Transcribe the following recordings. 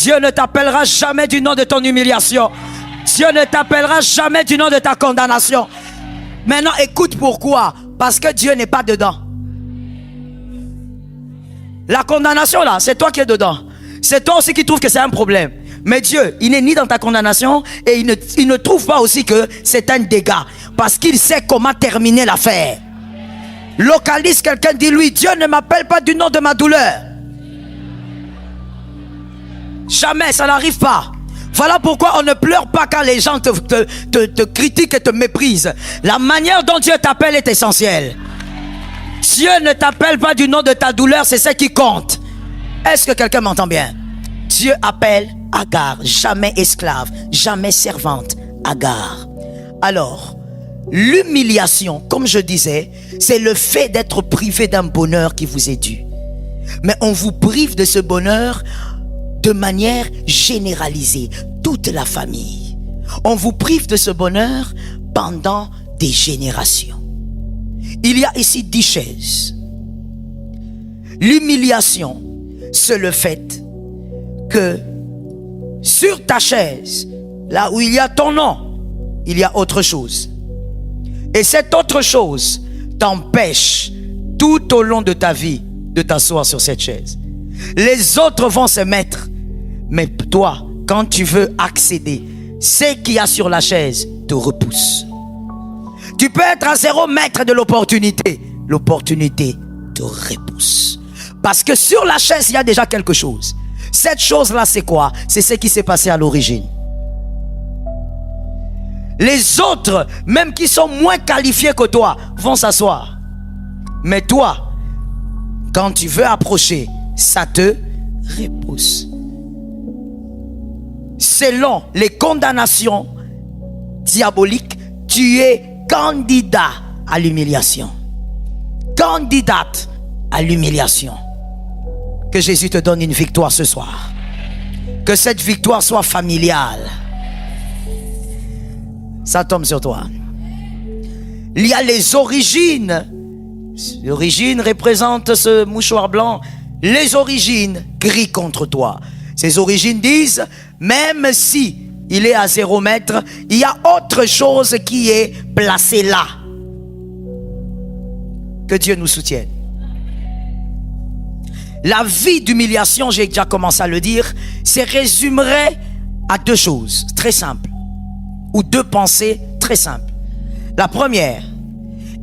Dieu ne t'appellera jamais du nom de ton humiliation. Dieu ne t'appellera jamais du nom de ta condamnation. Maintenant, écoute pourquoi. Parce que Dieu n'est pas dedans. La condamnation là, c'est toi qui es dedans. C'est toi aussi qui trouves que c'est un problème. Mais Dieu, il n'est ni dans ta condamnation et il ne trouve pas aussi que c'est un dégât. Parce qu'il sait comment terminer l'affaire. Localise quelqu'un, dis-lui, Dieu ne m'appelle pas du nom de ma douleur. Jamais, ça n'arrive pas. Voilà pourquoi on ne pleure pas quand les gens te critiquent et te méprisent. La manière dont Dieu t'appelle est essentielle. Dieu ne t'appelle pas du nom de ta douleur, c'est ce qui compte. Est-ce que quelqu'un m'entend bien? Dieu appelle Agar, jamais esclave, jamais servante, Agar. Alors, l'humiliation, comme je disais, c'est le fait d'être privé d'un bonheur qui vous est dû. Mais on vous prive de ce bonheur de manière généralisée, toute la famille. On vous prive de ce bonheur pendant des générations. Il y a ici 10 chaises. L'humiliation, c'est le fait que sur ta chaise, là où il y a ton nom, il y a autre chose. Et cette autre chose t'empêche tout au long de ta vie de t'asseoir sur cette chaise. Les autres vont se mettre, mais toi, quand tu veux accéder, ce qu'il y a sur la chaise te repousse. Tu peux être à 0 mètre de l'opportunité. L'opportunité te repousse. Parce que sur la chaise, il y a déjà quelque chose. Cette chose-là, c'est quoi? C'est ce qui s'est passé à l'origine. Les autres, même qui sont moins qualifiés que toi, vont s'asseoir. Mais toi, quand tu veux approcher, ça te repousse. Selon les condamnations diaboliques, tu es candidat à l'humiliation. Candidate à l'humiliation. Que Jésus te donne une victoire ce soir. Que cette victoire soit familiale. Ça tombe sur toi. Il y a les origines. L'origine représente ce mouchoir blanc. Les origines crient contre toi. Ces origines disent, même si il est à 0 mètre, il y a autre chose qui est placée là. Que Dieu nous soutienne. La vie d'humiliation, j'ai déjà commencé à le dire, se résumerait à 2 choses très simples. Ou 2 pensées très simples. La première,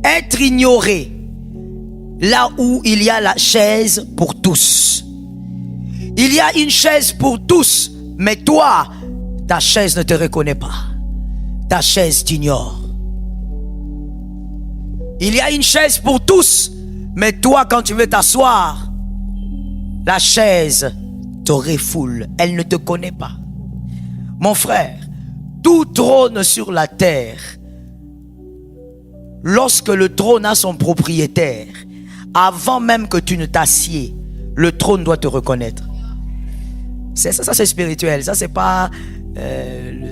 être ignoré là où il y a la chaise pour tous. Il y a une chaise pour tous, mais toi, ta chaise ne te reconnaît pas. Ta chaise t'ignore. Il y a une chaise pour tous, mais toi, quand tu veux t'asseoir, la chaise te refoule. Elle ne te connaît pas. Mon frère, tout trône sur la terre, lorsque le trône a son propriétaire, avant même que tu ne t'assieds, le trône doit te reconnaître. C'est ça, c'est spirituel. Ça, c'est pas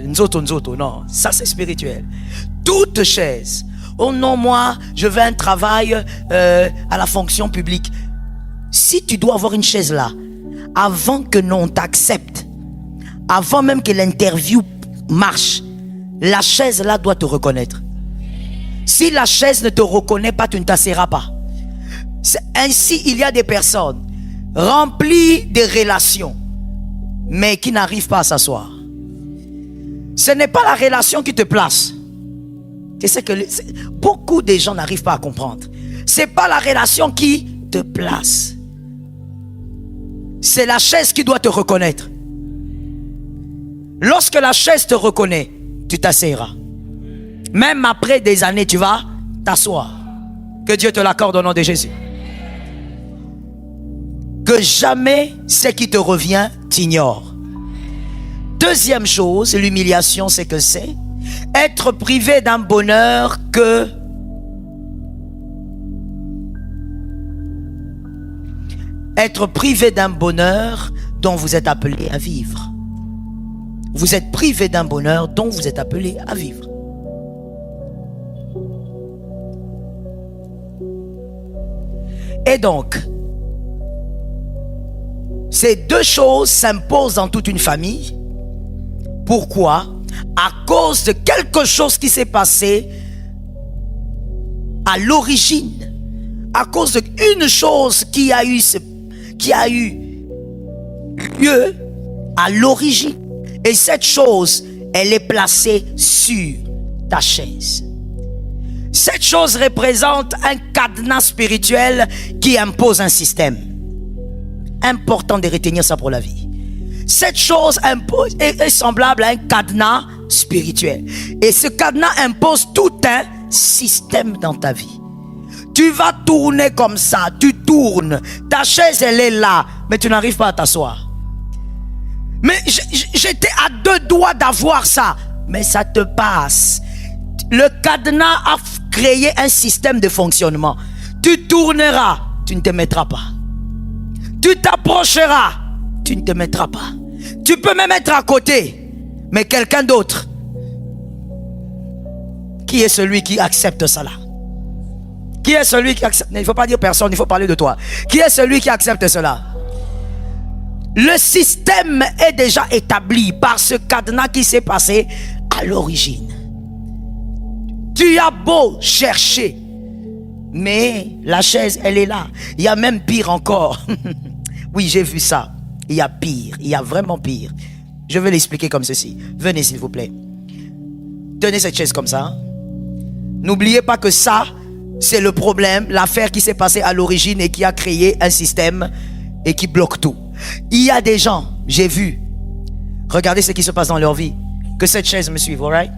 nzoto, non. Ça, c'est spirituel. Toute chaise. Oh non, moi, je veux un travail à la fonction publique. Si tu dois avoir une chaise là, avant que l'on t'accepte, avant même que l'interview marche, la chaise là doit te reconnaître. Si la chaise ne te reconnaît pas, tu ne t'assieras pas. Ainsi, il y a des personnes remplies de relations, mais qui n'arrivent pas à s'asseoir. Ce n'est pas la relation qui te place. Tu sais que beaucoup de gens n'arrivent pas à comprendre. C'est pas la relation qui te place. C'est la chaise qui doit te reconnaître. Lorsque la chaise te reconnaît, tu t'asseoiras. Même après des années, tu vas t'asseoir. Que Dieu te l'accorde au nom de Jésus. Que jamais ce qui te revient t'ignore. Deuxième chose, l'humiliation, c'est que c'est être privé d'un bonheur que être privé d'un bonheur dont vous êtes appelé à vivre. Vous êtes privé d'un bonheur dont vous êtes appelé à vivre. Et donc, Ces deux choses s'imposent dans toute une famille. Pourquoi? À cause de quelque chose qui s'est passé à l'origine. À cause d'une chose qui a eu lieu à l'origine. Et cette chose, elle est placée sur ta chaise. Cette chose représente un cadenas spirituel qui impose un système. Important de retenir ça pour la vie. Cette chose est semblable à un cadenas spirituel. Et ce cadenas impose tout un système dans ta vie. Tu vas tourner comme ça, tu tournes. Ta chaise, elle est là, mais tu n'arrives pas à t'asseoir. Mais j'étais à deux doigts d'avoir ça, mais ça te passe. Le cadenas a créé un système de fonctionnement. Tu tourneras, tu ne te mettras pas. Tu t'approcheras, tu ne te mettras pas. Tu peux même être à côté, mais quelqu'un d'autre. Qui est celui qui accepte cela? Qui est celui qui accepte? Il ne faut pas dire personne, il faut parler de toi. Qui est celui qui accepte cela? Le système est déjà établi par ce cadenas qui s'est passé à l'origine. Tu as beau chercher, mais la chaise, elle est là. Il y a même pire encore. Oui, j'ai vu ça. Il y a pire, il y a vraiment pire. Je vais l'expliquer comme ceci. Venez s'il vous plaît. Tenez cette chaise comme ça. N'oubliez pas que ça, c'est le problème, l'affaire qui s'est passée à l'origine et qui a créé un système et qui bloque tout. Il y a des gens, j'ai vu, regardez ce qui se passe dans leur vie, que cette chaise me suive, alright?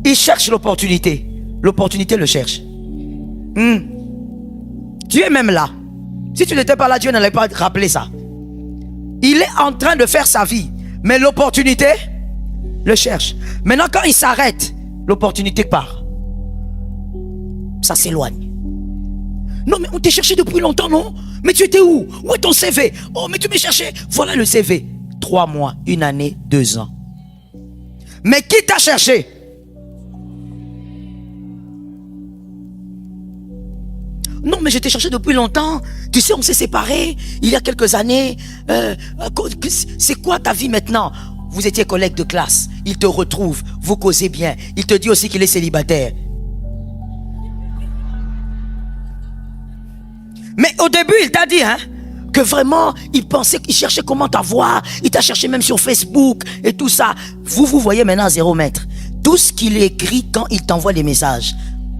Ils cherchent l'opportunité. L'opportunité le cherche. Tu es même là. Si tu n'étais pas là, Dieu n'allait pas rappeler ça. Il est en train de faire sa vie, mais l'opportunité le cherche. Maintenant, quand il s'arrête, l'opportunité part. Ça s'éloigne. Non, mais on t'a cherché depuis longtemps, non? Mais tu étais où? Où est ton CV? Oh, mais tu m'as cherché. Voilà le CV. 3 mois, 1 année, 2 ans. Mais qui t'a cherché? Non, mais je t'ai cherché depuis longtemps. Tu sais, on s'est séparés il y a quelques années. C'est quoi ta vie maintenant? Vous étiez collègues de classe. Il te retrouve. Vous causez bien. Il te dit aussi qu'il est célibataire. Mais au début, il t'a dit, que vraiment, il pensait qu'il cherchait comment t'avoir. Il t'a cherché même sur Facebook et tout ça. Vous voyez maintenant à 0 mètre. Tout ce qu'il écrit quand il t'envoie des messages.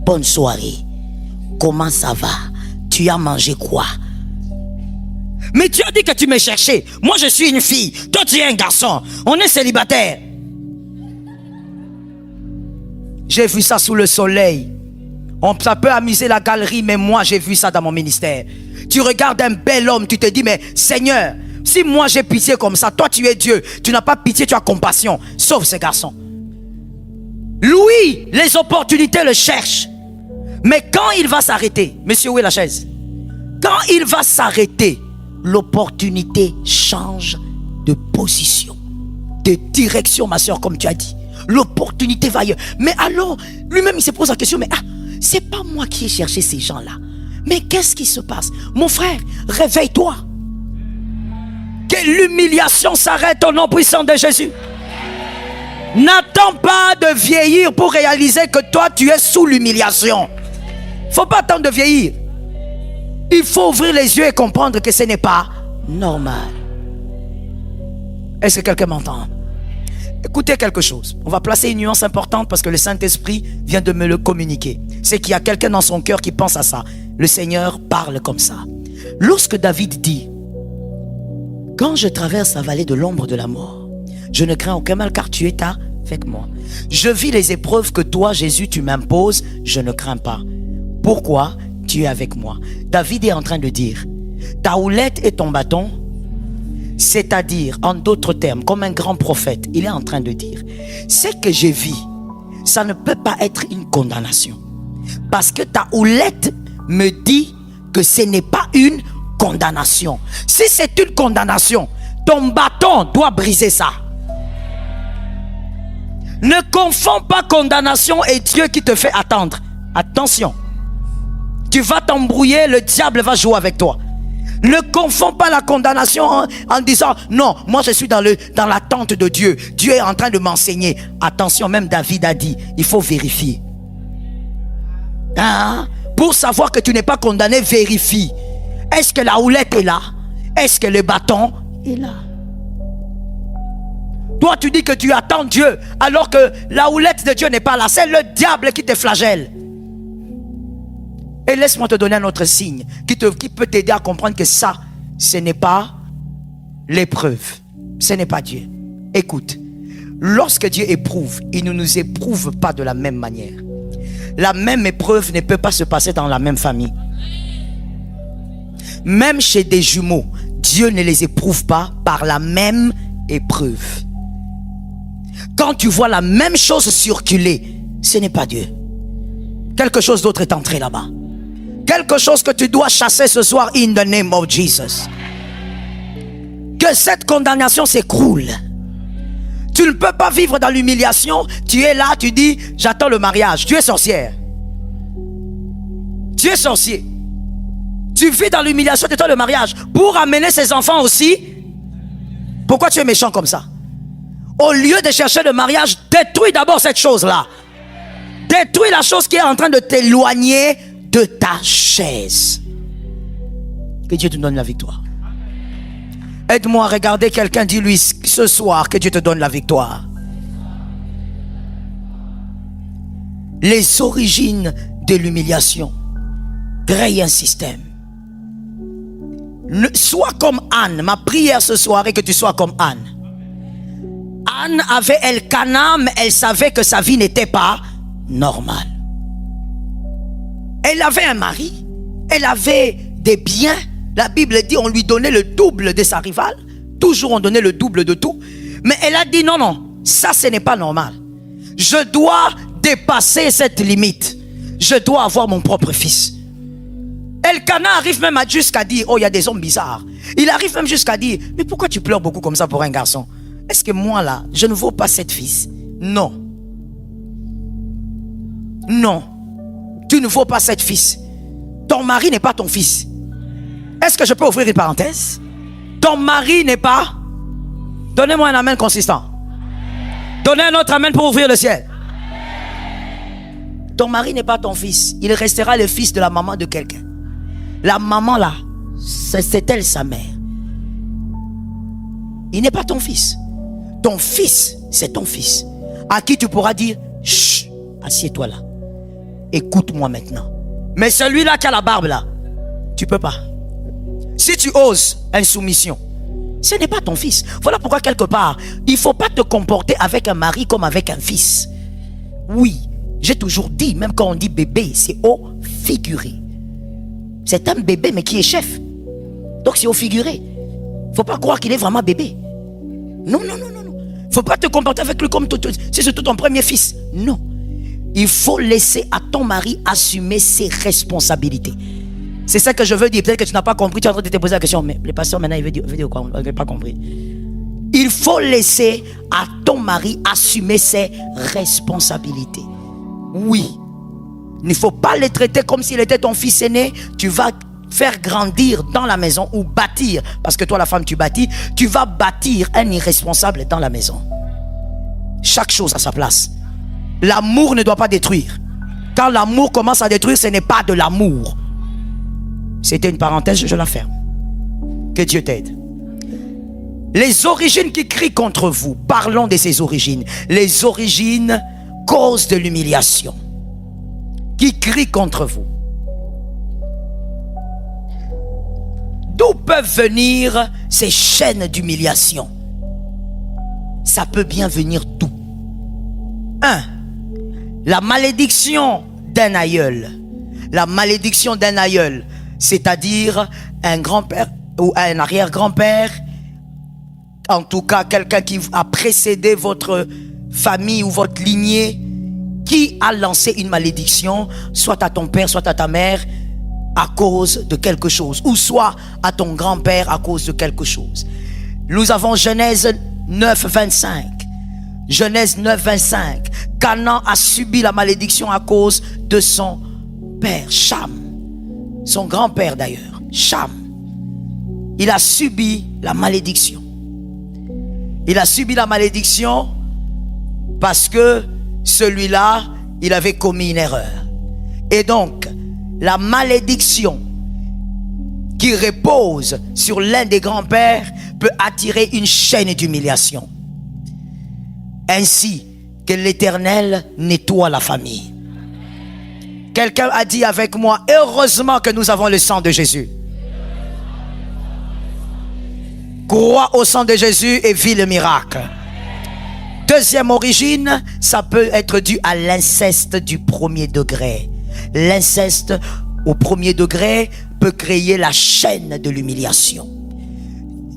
Bonne soirée. Comment ça va? Tu as mangé quoi? Mais tu as dit que tu m'as cherché. Moi, je suis une fille. Toi, tu es un garçon. On est célibataire. J'ai vu ça sous le soleil. Ça peut amuser la galerie, mais moi, j'ai vu ça dans mon ministère. Tu regardes un bel homme, tu te dis, mais Seigneur, si moi j'ai pitié comme ça, toi tu es Dieu. Tu n'as pas pitié, tu as compassion. Sauve ce garçon. Lui, les opportunités le cherchent. Mais quand il va s'arrêter, monsieur, où est la chaise? Quand il va s'arrêter, l'opportunité change de position, de direction, ma soeur, comme tu as dit. L'opportunité va ailleurs. Mais alors, lui-même, il se pose la question, mais c'est pas moi qui ai cherché ces gens-là. Mais qu'est-ce qui se passe? Mon frère, réveille-toi. Que l'humiliation s'arrête au nom puissant de Jésus. N'attends pas de vieillir pour réaliser que toi, tu es sous l'humiliation. Faut pas attendre de vieillir. Il faut ouvrir les yeux et comprendre que ce n'est pas normal. Est-ce que quelqu'un m'entend? Écoutez quelque chose. On va placer une nuance importante parce que le Saint-Esprit vient de me le communiquer. C'est qu'il y a quelqu'un dans son cœur qui pense à ça. Le Seigneur parle comme ça. Lorsque David dit: quand je traverse la vallée de l'ombre de la mort, je ne crains aucun mal car tu es avec moi. Je vis les épreuves que toi, Jésus, tu m'imposes, je ne crains pas. Pourquoi? Tu es avec moi. David est en train de dire: ta houlette et ton bâton, c'est-à-dire, en d'autres termes, comme un grand prophète, il est en train de dire: ce que je vis, ça ne peut pas être une condamnation. Parce que ta houlette me dit que ce n'est pas une condamnation. Si c'est une condamnation, ton bâton doit briser ça. Ne confonds pas condamnation et Dieu qui te fait attendre. Attention. Tu vas t'embrouiller, le diable va jouer avec toi. Ne confonds pas la condamnation en disant non, moi je suis dans l'attente de Dieu. Dieu est en train de m'enseigner. Attention, même David a dit, il faut vérifier. Hein? Pour savoir que tu n'es pas condamné, vérifie. Est-ce que la houlette est là? Est-ce que le bâton est là? Toi tu dis que tu attends Dieu alors que la houlette de Dieu n'est pas là. C'est le diable qui te flagelle. Et laisse-moi te donner un autre signe qui peut t'aider à comprendre que ça, ce n'est pas l'épreuve. Ce n'est pas Dieu. Écoute, lorsque Dieu éprouve, il ne nous éprouve pas de la même manière. La même épreuve ne peut pas se passer dans la même famille. Même chez des jumeaux, Dieu ne les éprouve pas par la même épreuve. Quand tu vois la même chose circuler, ce n'est pas Dieu. Quelque chose d'autre est entré là-bas. Quelque chose que tu dois chasser ce soir in the name of Jesus. Que cette condamnation s'écroule. Tu ne peux pas vivre dans l'humiliation. Tu es là, tu dis j'attends le mariage. Tu es sorcière. Tu es sorcier. Tu vis dans l'humiliation, tu attends le mariage pour amener ses enfants aussi. Pourquoi tu es méchant comme ça? Au lieu de chercher le mariage, détruis d'abord cette chose-là. Détruis la chose qui est en train de t'éloigner de ta chaise. Que Dieu te donne la victoire. Aide-moi à regarder quelqu'un, dis-lui ce soir que Dieu te donne la victoire. Les origines de l'humiliation. Crée un système. Sois comme Anne. Ma prière ce soir est que tu sois comme Anne. Anne avait Elkana, mais elle savait que sa vie n'était pas normale. Elle avait un mari, elle avait des biens. La Bible dit on lui donnait le double de sa rivale. Toujours on donnait le double de tout. Mais elle a dit non, non, ça ce n'est pas normal. Je dois dépasser cette limite. Je dois avoir mon propre fils. Elkana arrive même jusqu'à dire, oh il y a des hommes bizarres. Il arrive même jusqu'à dire, mais pourquoi tu pleures beaucoup comme ça pour un garçon? Est-ce que moi là, je ne vaux pas cette fils? Non. Non. Tu ne vaux pas cette fils. Ton mari n'est pas ton fils. Est-ce que je peux ouvrir une parenthèse? Ton mari n'est pas... Donnez-moi un amen consistant. Donnez un autre amen pour ouvrir le ciel. Ton mari n'est pas ton fils. Il restera le fils de la maman de quelqu'un. La maman là, c'est elle sa mère. Il n'est pas ton fils. Ton fils, c'est ton fils. À qui tu pourras dire, chut, assieds-toi là. Écoute-moi maintenant. Mais celui-là qui a la barbe là, tu peux pas. Si tu oses insoumission, ce n'est pas ton fils. Voilà pourquoi quelque part, il ne faut pas te comporter avec un mari comme avec un fils. Oui, j'ai toujours dit, même quand on dit bébé, c'est au figuré. C'est un bébé mais qui est chef. Donc c'est au figuré. Il ne faut pas croire qu'il est vraiment bébé. Non, non, non, non. Il ne faut pas te comporter avec lui comme si c'était ton premier fils. Non. Il faut laisser à ton mari assumer ses responsabilités. C'est ça que je veux dire. Peut-être que tu n'as pas compris. Tu es en train de te poser la question. Mais le pasteur maintenant il veut dire quoi? On n'a pas compris. Il faut laisser à ton mari assumer ses responsabilités. Oui. Il ne faut pas le traiter comme s'il était ton fils aîné. Tu vas faire grandir dans la maison ou bâtir. Parce que toi la femme tu bâtis. Tu vas bâtir un irresponsable dans la maison. Chaque chose à sa place. L'amour ne doit pas détruire. Quand l'amour commence à détruire, ce n'est pas de l'amour. C'était une parenthèse, je la ferme. Que Dieu t'aide. Les origines qui crient contre vous. Parlons de ces origines. Les origines cause de l'humiliation. Qui crient contre vous. D'où peuvent venir ces chaînes d'humiliation? Ça peut bien venir d'où? 1. La malédiction d'un aïeul. La malédiction d'un aïeul, c'est-à-dire un grand-père ou un arrière-grand-père, en tout cas quelqu'un qui a précédé votre famille ou votre lignée, qui a lancé une malédiction, soit à ton père, soit à ta mère, à cause de quelque chose, ou soit à ton grand-père à cause de quelque chose. Nous avons Genèse 9, 25. Genèse 9, 25. Canaan a subi la malédiction à cause de son père, Cham. Son grand-père d'ailleurs, Cham. il a subi la malédiction. Il a subi la malédiction parce que celui-là, il avait commis une erreur. Et donc, la malédiction qui repose sur l'un des grands-pères peut attirer une chaîne d'humiliation. Ainsi que l'Éternel nettoie la famille. Quelqu'un a dit avec moi, heureusement que nous avons le sang de Jésus. Crois au sang de Jésus et vis le miracle. Deuxième origine, ça peut être dû à l'inceste du premier degré. L'inceste au premier degré peut créer la chaîne de l'humiliation.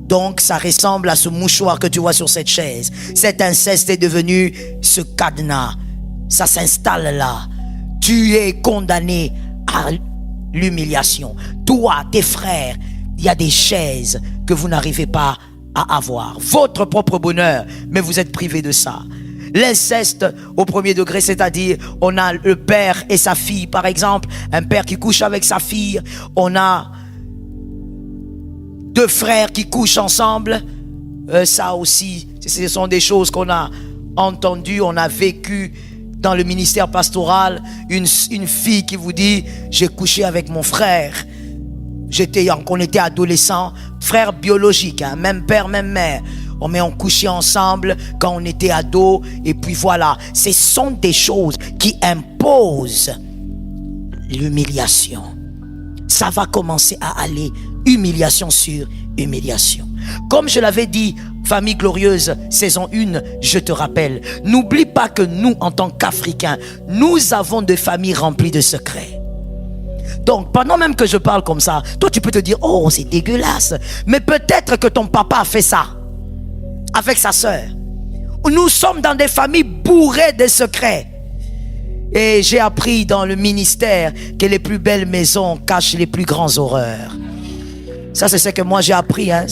Donc ça ressemble à ce mouchoir que tu vois sur cette chaise. Cet inceste est devenu ce cadenas. Ça s'installe là. Tu es condamné à l'humiliation. Toi, tes frères, il y a des chaises que vous n'arrivez pas à avoir. Votre propre bonheur, mais vous êtes privé de ça. L'inceste au premier degré, c'est-à-dire on a le père et sa fille, par exemple, un père qui couche avec sa fille, on a deux frères qui couchent ensemble. Ça aussi, ce sont des choses qu'on a entendues, on a vécu dans le ministère pastoral. Une fille qui vous dit, j'ai couché avec mon frère. On était adolescents, frères biologiques, hein, même père, même mère. On couchait ensemble quand on était ados. Et puis voilà, ce sont des choses qui imposent l'humiliation. Ça va commencer à aller humiliation sur humiliation. Comme je l'avais dit, Famille Glorieuse, saison 1, je te rappelle, n'oublie pas que nous, en tant qu'Africains, nous avons des familles remplies de secrets. Donc, pendant même que je parle comme ça, toi tu peux te dire, oh c'est dégueulasse. Mais peut-être que ton papa a fait ça avec sa sœur. Nous sommes dans des familles bourrées de secrets. Et j'ai appris dans le ministère que les plus belles maisons cachent les plus grands horreurs. Ça c'est ce que moi j'ai appris, hein.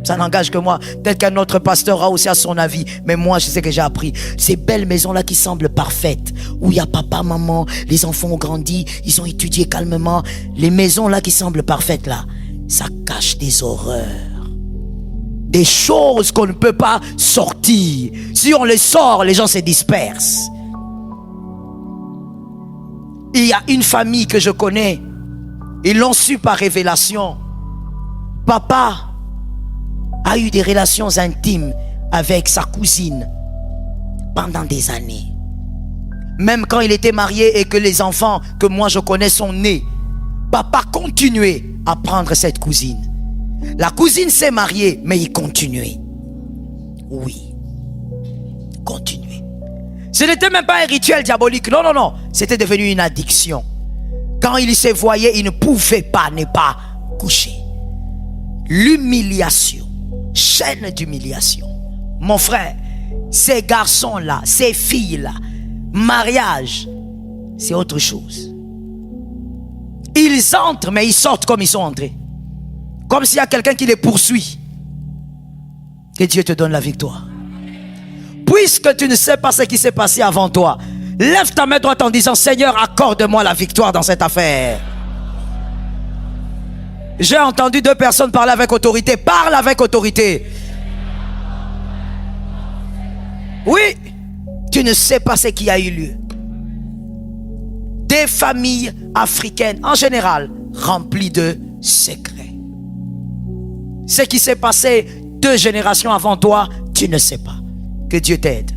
Ça n'engage que moi. Peut-être qu'un autre pasteur a aussi à son avis. Mais moi, je sais que j'ai appris. Ces belles maisons-là qui semblent parfaites. Où il y a papa, maman, les enfants ont grandi, ils ont étudié calmement. Les maisons-là qui semblent parfaites là, ça cache des horreurs. Des choses qu'on ne peut pas sortir. Si on les sort, les gens se dispersent. Il y a une famille que je connais. Ils l'ont su par révélation. Papa a eu des relations intimes avec sa cousine pendant des années. Même quand il était marié et que les enfants que moi je connais sont nés, papa continuait à prendre cette cousine. La cousine s'est mariée, mais il continuait. Oui, continuait. Ce n'était même pas un rituel diabolique. Non, non, non. C'était devenu une addiction. Quand il se voyait, il ne pouvait pas ne pas coucher. L'humiliation. Chaîne d'humiliation. Mon frère, ces garçons-là, ces filles-là, mariage, c'est autre chose. Ils entrent, mais ils sortent comme ils sont entrés. Comme s'il y a quelqu'un qui les poursuit. Que Dieu te donne la victoire. Puisque tu ne sais pas ce qui s'est passé avant toi, lève ta main droite en disant, Seigneur, accorde-moi la victoire dans cette affaire. J'ai entendu deux personnes parler avec autorité. Parle avec autorité. Oui, tu ne sais pas ce qui a eu lieu. Des familles africaines en général remplies de secrets. Ce qui s'est passé 2 générations avant toi, tu ne sais pas. Que Dieu t'aide.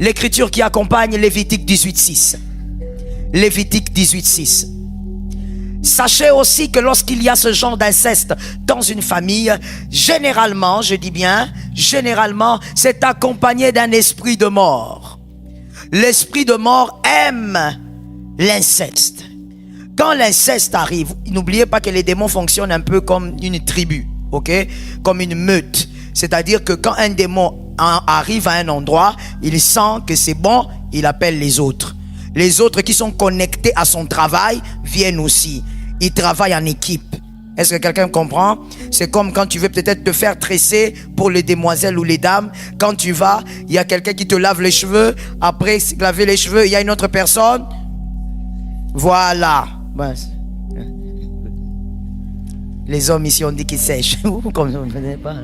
L'écriture qui accompagne Lévitique 18:6. Lévitique 18:6. Sachez aussi que lorsqu'il y a ce genre d'inceste dans une famille, généralement, je dis bien, généralement, c'est accompagné d'un esprit de mort. L'esprit de mort aime l'inceste. Quand l'inceste arrive, n'oubliez pas que les démons fonctionnent un peu comme une tribu, ok? Comme une meute. C'est-à-dire que quand un démon arrive à un endroit, il sent que c'est bon, il appelle les autres. Les autres qui sont connectés à son travail viennent aussi. Ils travaillent en équipe. Est-ce que quelqu'un comprend? C'est comme quand tu veux peut-être te faire tresser pour les demoiselles ou les dames. Quand tu vas, il y a quelqu'un qui te lave les cheveux. Après laver les cheveux, il y a une autre personne. Voilà. Les hommes ici, on dit qu'ils sèchent. Comme vous ne connaissez pas.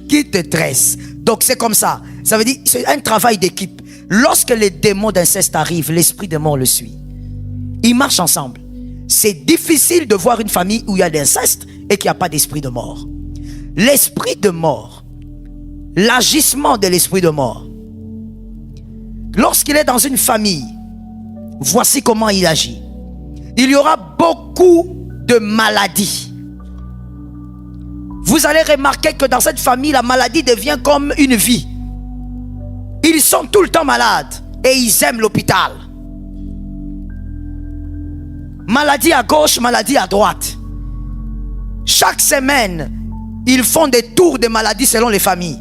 Qui te tresse. Donc c'est comme ça. Ça veut dire, c'est un travail d'équipe. Lorsque les démons d'inceste arrivent, l'esprit de mort le suit. Ils marchent ensemble. C'est difficile de voir une famille où il y a d'inceste et qu'il n'y a pas d'esprit de mort. L'esprit de mort, l'agissement de l'esprit de mort, lorsqu'il est dans une famille, voici comment il agit. Il y aura beaucoup de maladies. Vous allez remarquer que dans cette famille, la maladie devient comme une vie. Ils sont tout le temps malades et ils aiment l'hôpital. Maladie à gauche, maladie à droite. Chaque semaine, ils font des tours de maladies selon les familles.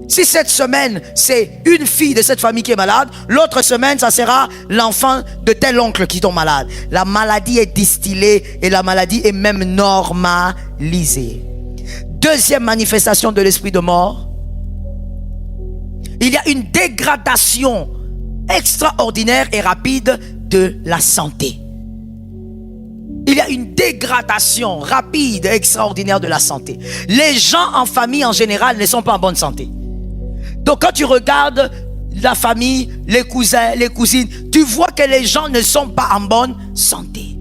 Si cette semaine, c'est une fille de cette famille qui est malade, l'autre semaine, ça sera l'enfant de tel oncle qui tombe malade. La maladie est distillée et la maladie est même normalisée. Deuxième manifestation de l'esprit de mort, il y a une dégradation extraordinaire et rapide de la santé. Il y a une dégradation rapide et extraordinaire de la santé. Les gens en famille en général ne sont pas en bonne santé. Donc quand tu regardes la famille, les cousins, les cousines, tu vois que les gens ne sont pas en bonne santé.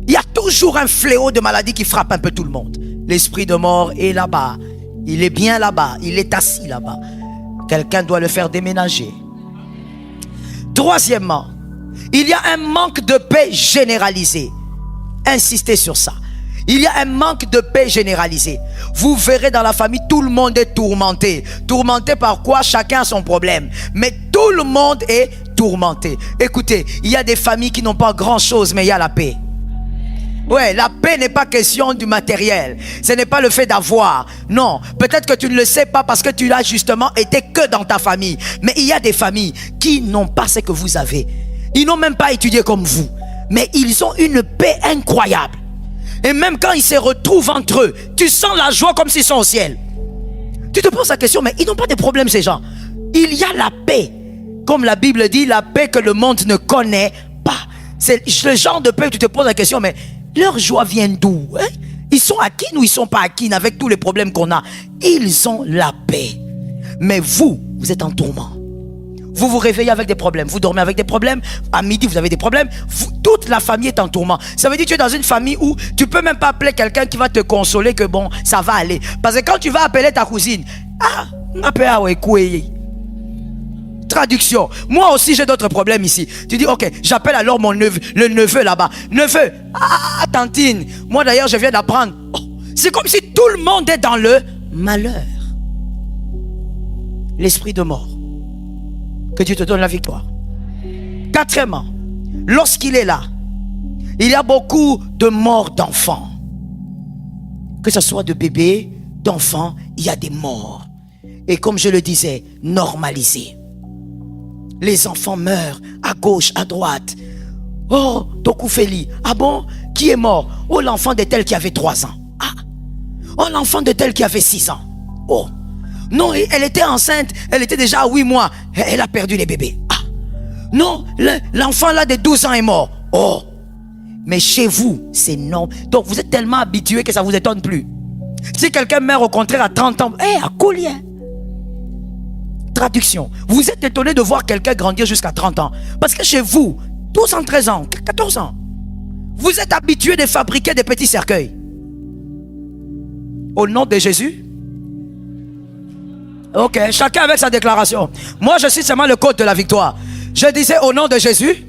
Il y a toujours un fléau de maladie qui frappe un peu tout le monde. L'esprit de mort est là-bas. Il est bien là-bas. Il est assis là-bas. Quelqu'un doit le faire déménager. Troisièmement, il y a un manque de paix généralisé. Insistez sur ça. Il y a un manque de paix généralisé. Vous verrez dans la famille, tout le monde est tourmenté. Tourmenté par quoi? Chacun a son problème. Mais tout le monde est tourmenté. Écoutez, il y a des familles qui n'ont pas grand-chose, mais il y a la paix. Ouais, la paix n'est pas question du matériel. Ce n'est pas le fait d'avoir. Non, peut-être que tu ne le sais pas parce que tu l'as justement été que dans ta famille. Mais il y a des familles qui n'ont pas ce que vous avez. Ils n'ont même pas étudié comme vous. Mais ils ont une paix incroyable. Et même quand ils se retrouvent entre eux, tu sens la joie comme s'ils sont au ciel. Tu te poses la question, mais ils n'ont pas de problème ces gens. Il y a la paix. Comme la Bible dit, la paix que le monde ne connaît pas. C'est le genre de paix où tu te poses la question, mais leur joie vient d'où? Ils sont acquis ou ils ne sont pas acquis avec tous les problèmes qu'on a? Ils ont la paix. Mais vous êtes en tourment. Vous vous réveillez avec des problèmes, vous dormez avec des problèmes, à midi vous avez des problèmes, toute la famille est en tourment. Ça veut dire que tu es dans une famille où tu peux même pas appeler quelqu'un qui va te consoler que bon, ça va aller. Parce que quand tu vas appeler ta cousine, traduction, moi aussi j'ai d'autres problèmes ici. Tu dis ok, j'appelle alors mon neveu, le neveu là-bas. Neveu, tantine, moi d'ailleurs je viens d'apprendre. Oh, c'est comme si tout le monde est dans le malheur. L'esprit de mort. Que Dieu te donne la victoire. Quatrièmement, lorsqu'il est là, il y a beaucoup de morts d'enfants. Que ce soit de bébés, d'enfants, il y a des morts. Et comme je le disais, normalisés. Les enfants meurent à gauche, à droite. Oh, Tokufeli. Ah bon? Qui est mort? Oh, l'enfant de tel qui avait 3 ans. Ah. Oh, l'enfant de tel qui avait 6 ans. Oh. Non, elle était enceinte, elle était déjà à 8 mois. Elle a perdu les bébés. Ah. Non, l'enfant là de 12 ans est mort. Oh. Mais chez vous, c'est non. Donc vous êtes tellement habitués que ça ne vous étonne plus. Si quelqu'un meurt au contraire à 30 ans, à Collier. Traduction. Vous êtes étonné de voir quelqu'un grandir jusqu'à 30 ans. Parce que chez vous, 12 ans, 13 ans, 14 ans, vous êtes habitués de fabriquer des petits cercueils. Au nom de Jésus. Ok, chacun avec sa déclaration. Moi, je suis seulement le code de la victoire. Je disais au nom de Jésus.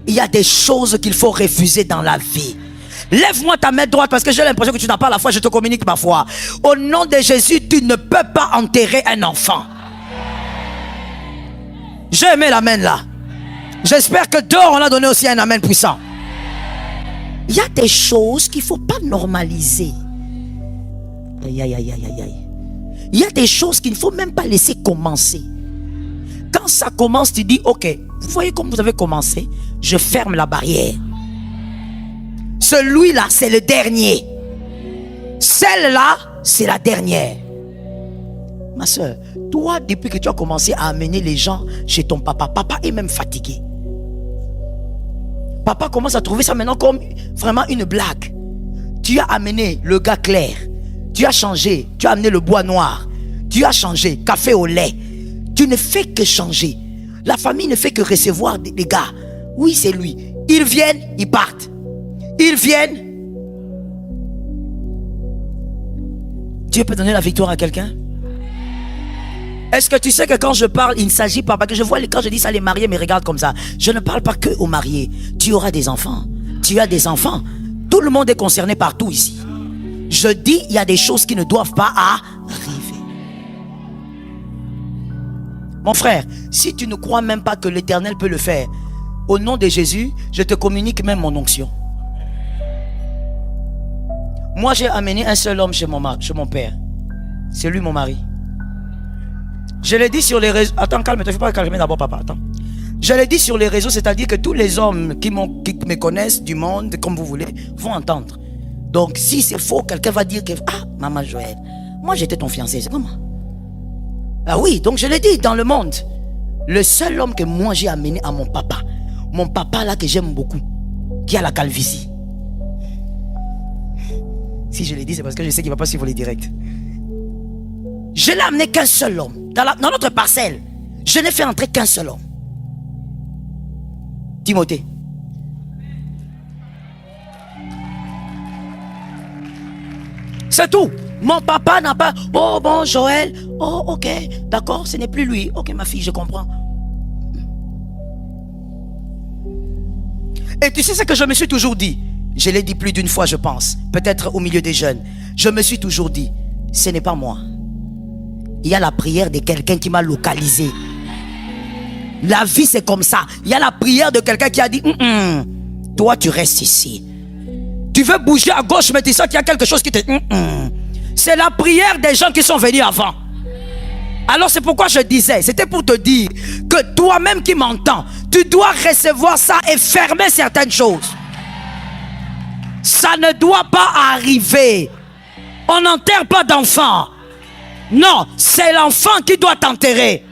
Il y a des choses qu'il faut refuser dans la vie. Lève-moi ta main droite parce que j'ai l'impression que tu n'as pas la foi. Je te communique ma foi. Au nom de Jésus, tu ne peux pas enterrer un enfant. J'ai aimé l'amen là. J'espère que dehors on a donné aussi un amen puissant. Il y a des choses qu'il ne faut pas normaliser. Aïe, aïe, aïe, aïe, aïe. Il y a des choses qu'il ne faut même pas laisser commencer. Quand ça commence, tu dis ok, vous voyez comme vous avez commencé, je ferme la barrière. Celui-là, c'est le dernier. Celle-là, c'est la dernière. Ma soeur, toi, depuis que tu as commencé à amener les gens chez ton papa, papa est même fatigué. Papa commence à trouver ça maintenant comme vraiment une blague. Tu as amené le gars clair. Tu as changé. Tu as amené le bois noir. Tu as changé. Café au lait. Tu ne fais que changer. La famille ne fait que recevoir des gars. Oui, c'est lui. Ils viennent, ils partent. Ils viennent. Dieu peut donner la victoire à quelqu'un? Est-ce que tu sais que quand je parle, il ne s'agit pas, parce que je vois quand je dis ça, les mariés me regardent comme ça. Je ne parle pas que aux mariés. Tu auras des enfants. Tu as des enfants. Tout le monde est concerné partout ici. Je dis, il y a des choses qui ne doivent pas arriver. Mon frère, si tu ne crois même pas que l'Éternel peut le faire, au nom de Jésus, je te communique même mon onction. Moi, j'ai amené un seul homme chez mon père. C'est lui mon mari. Je l'ai dit sur les réseaux. Attends, calme-toi, il ne faut pas calmer d'abord, papa. Attends. Je l'ai dit sur les réseaux, c'est-à-dire que tous les hommes qui me connaissent du monde, comme vous voulez, vont entendre. Donc, si c'est faux, quelqu'un va dire que ah, maman Joël, moi j'étais ton fiancé, c'est comment? Ah oui, donc je l'ai dit dans le monde. Le seul homme que moi j'ai amené à mon papa là que j'aime beaucoup, qui a la calvitie. Si je l'ai dit, c'est parce que je sais qu'il ne va pas suivre les directs. Je n'ai amené qu'un seul homme. Dans notre parcelle, je n'ai fait entrer qu'un seul homme. Timothée. C'est tout. Mon papa n'a pas... Oh bon, Joël. Oh ok, d'accord, ce n'est plus lui. Ok ma fille, je comprends. Et tu sais ce que je me suis toujours dit? Je l'ai dit plus d'une fois, je pense. Peut-être au milieu des jeunes. Je me suis toujours dit, ce n'est pas moi. Il y a la prière de quelqu'un qui m'a localisé. La vie, c'est comme ça. Il y a la prière de quelqu'un qui a dit, toi, tu restes ici. Tu veux bouger à gauche, mais tu sens qu'il y a quelque chose qui te... C'est la prière des gens qui sont venus avant. Alors, c'est pourquoi je disais, c'était pour te dire que toi-même qui m'entends, tu dois recevoir ça et fermer certaines choses. Ça ne doit pas arriver. On n'enterre pas d'enfants. Non, c'est l'enfant qui doit t'enterrer.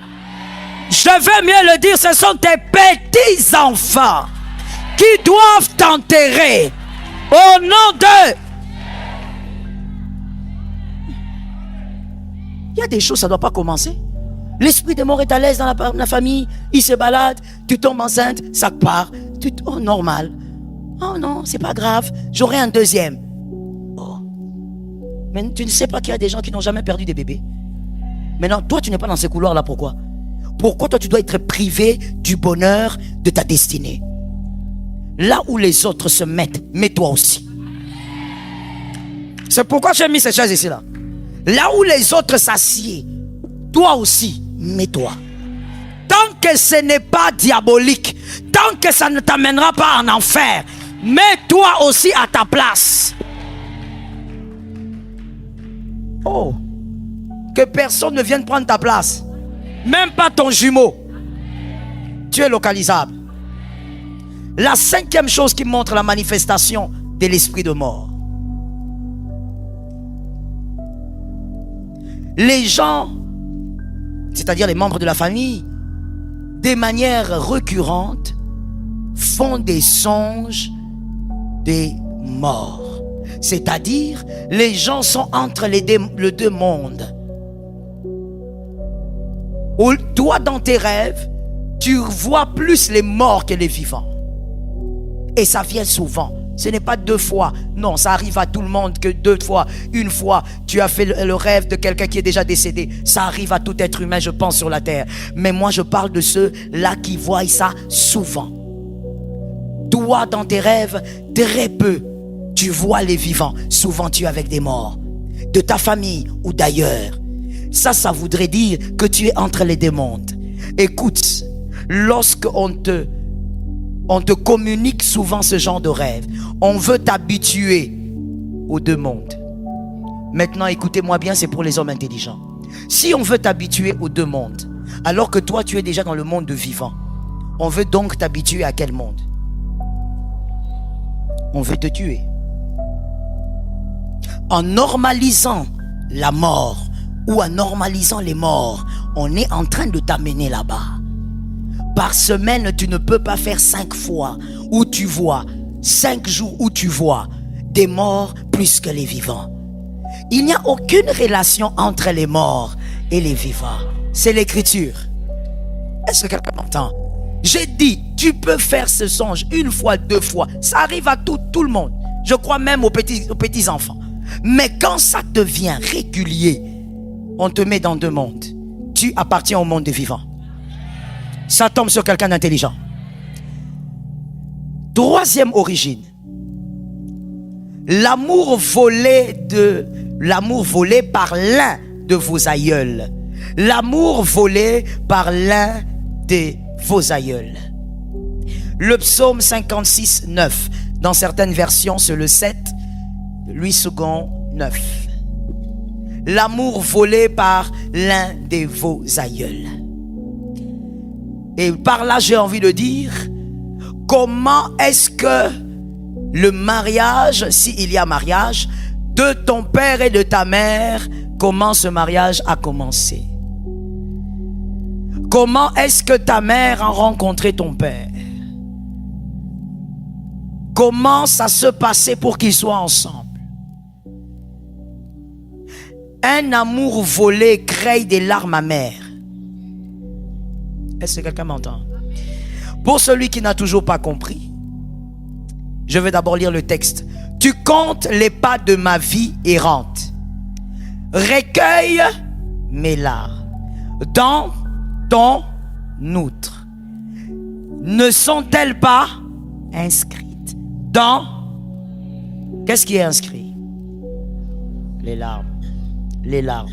Je vais mieux le dire, ce sont tes petits-enfants qui doivent t'enterrer. Au nom de... Il y a des choses, ça ne doit pas commencer. L'esprit de mort est à l'aise dans la famille. Il se balade, tu tombes enceinte, ça part. Oh, normal. Oh non, c'est pas grave, j'aurai un deuxième. Oh. Mais tu ne sais pas qu'il y a des gens qui n'ont jamais perdu des bébés. Maintenant, toi, tu n'es pas dans ces couloirs-là, pourquoi? Pourquoi toi, tu dois être privé du bonheur de ta destinée? Là où les autres se mettent, mets-toi aussi. C'est pourquoi j'ai mis cette chaise ici, là. Là où les autres s'assiedent, toi aussi, mets-toi. Tant que ce n'est pas diabolique, tant que ça ne t'amènera pas en enfer, mets-toi aussi à ta place. Oh, que personne ne vienne prendre ta place. Même pas ton jumeau. Tu es localisable. La cinquième chose qui montre la manifestation de l'esprit de mort. Les gens, c'est-à-dire les membres de la famille, de manière récurrente, font des songes des morts. C'est-à-dire, les gens sont entre les deux mondes. Où toi, dans tes rêves, tu vois plus les morts que les vivants. Et ça vient souvent. Ce n'est pas 2 fois. Non, ça arrive à tout le monde que 2 fois. Une fois, tu as fait le rêve de quelqu'un qui est déjà décédé. Ça arrive à tout être humain, je pense, sur la terre. Mais moi, je parle de ceux-là qui voient ça souvent. Toi, dans tes rêves, très peu, tu vois les vivants. Souvent, tu es avec des morts. De ta famille ou d'ailleurs. Ça voudrait dire que tu es entre les deux mondes. Écoute, lorsqu'on te communique souvent ce genre de rêve, on veut t'habituer aux deux mondes. Maintenant, écoutez-moi bien, c'est pour les hommes intelligents. Si on veut t'habituer aux deux mondes, alors que toi, tu es déjà dans le monde de vivant, on veut donc t'habituer à quel monde? On veut te tuer. En normalisant la mort ou en normalisant les morts, on est en train de t'amener là-bas. Par semaine, tu ne peux pas faire 5 fois où tu vois, 5 jours où tu vois des morts plus que les vivants. Il n'y a aucune relation entre les morts et les vivants. C'est l'écriture. Est-ce que quelqu'un m'entend? J'ai dit, tu peux faire ce songe 1 fois, 2 fois. Ça arrive à tout le monde. Je crois même aux petits enfants. Mais quand ça devient régulier, on te met dans 2 mondes. Tu appartiens au monde des vivants. Ça tombe sur quelqu'un d'intelligent. 3e origine. L'amour volé par l'un de vos aïeuls. L'amour volé par l'un de vos aïeuls. Le psaume 56, 9. Dans certaines versions, c'est le 7, 8 secondes, 9. L'amour volé par l'un de vos aïeuls. Et par là, j'ai envie de dire, comment est-ce que le mariage, s'il y a mariage, de ton père et de ta mère, comment ce mariage a commencé? Comment est-ce que ta mère a rencontré ton père? Comment ça se passait pour qu'ils soient ensemble? Un amour volé crée des larmes amères. Est-ce que quelqu'un m'entend? Pour celui qui n'a toujours pas compris, je vais d'abord lire le texte. Tu comptes les pas de ma vie errante. Recueille mes larmes dans ton outre. Ne sont-elles pas inscrites dans... Qu'est-ce qui est inscrit? Les larmes. Les larmes.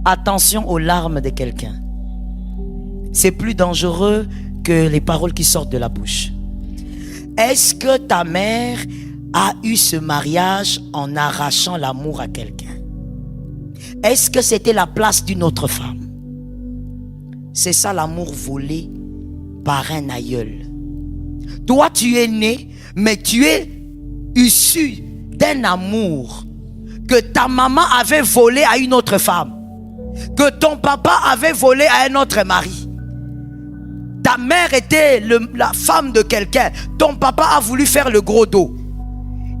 Attention aux larmes de quelqu'un. C'est plus dangereux que les paroles qui sortent de la bouche. Est-ce que ta mère a eu ce mariage en arrachant l'amour à quelqu'un? Est-ce que c'était la place d'une autre femme? C'est ça l'amour volé par un aïeul. Toi, tu es né, mais tu es issu d'un amour que ta maman avait volé à une autre femme, que ton papa avait volé à un autre mari. Ta mère était la femme de quelqu'un. Ton papa a voulu faire le gros dos.